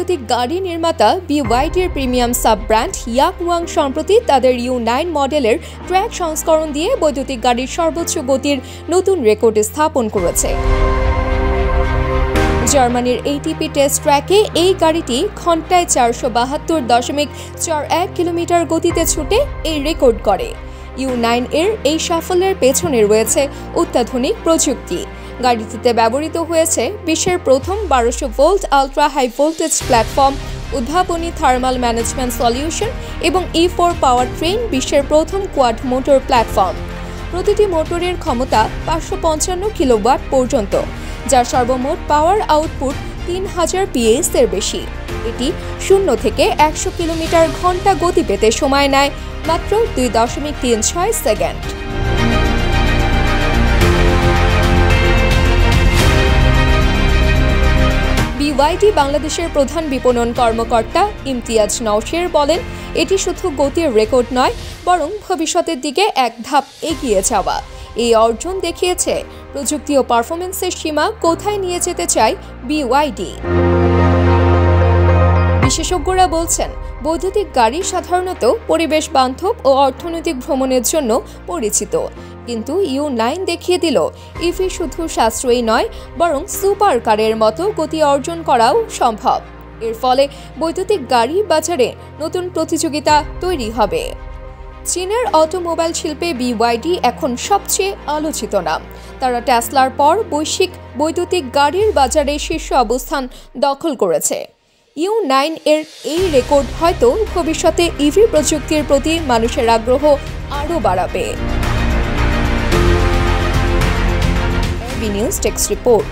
বৈদ্যুতিক গাড়ি নির্মাতা BYD-র প্রিমিয়াম সাব ব্র্যান্ড ইয়াকওয়াং সম্প্রতি তাদের U9 মডেলের ট্র্যাক সংস্করণ দিয়ে বৈদ্যুতিক গাড়ির সর্বোচ্চ গতির নতুন রেকর্ড স্থাপন করেছে। জার্মানির ATP টেস্ট ট্র্যাকে এই গাড়িটি ঘন্টায় 472.41 কিলোমিটার গতিতে ছুটে এই রেকর্ড করে। U9 এর এই সাফল্যের পেছনে রয়েছে অত্যাধুনিক প্রযুক্তি। গাড়িটিতে ব্যবহৃত হয়েছে বিশ্বের প্রথম 1200 volt ultra high voltage platform, উদ্ভাবনী থার্মাল ম্যানেজমেন্ট সলিউশন এবং E4 পাওয়ার ট্রেন, বিশ্বের প্রথম কোয়াড মোটর প্ল্যাটফর্ম। প্রতিটি মোটরের ক্ষমতা 555 কিলোওয়াট পর্যন্ত, যার সর্বমোট পাওয়ার আউটপুট 3000 PS এর বেশি। এটি 0 থেকে 100 কিলোমিটার ঘন্টা গতি পেতে সময় নেয় মাত্র 2.36 সেকেন্ড। BYD বাংলাদেশের প্রধান বিপণন কর্মকর্তা ইমতিয়াজ নওশের বলেন, এটি শুধু গতির রেকর্ড নয়, বরং ভবিষ্যতের দিকে এক ধাপ এগিয়ে যাওয়া। এই অর্জন দেখিয়েছে প্রযুক্তি ও পারফরম্যান্সের সীমা কোথায় নিয়ে যেতে চায় BYD। বিশেষজ্ঞরা বলছেন, বৈদ্যুতিক গাড়ি সাধারণত পরিবেশ বান্ধব ও অর্থনৈতিক ভ্রমণের জন্য পরিচিত, কিন্তু U9 দেখিয়ে দিল ইভি শুধু সাশ্রয়ী নয়, বরং সুপার কারের মতো গতি অর্জন করাও সম্ভব। এর ফলে বৈদ্যুতিক গাড়ি বাজারে নতুন প্রতিযোগিতা তৈরি হবে। চীনের অটোমোবাইল শিল্পে BYD এখন সবচেয়ে আলোচিত নাম। তারা টেসলার পর বৈশ্বিক বৈদ্যুতিক গাড়ির বাজারে শীর্ষ অবস্থান দখল করেছে। U9 এর এই রেকর্ড হয়তো ভবিষ্যতে ইভি প্রযুক্তির প্রতি মানুষের আগ্রহ আরও বাড়াবে। News text report.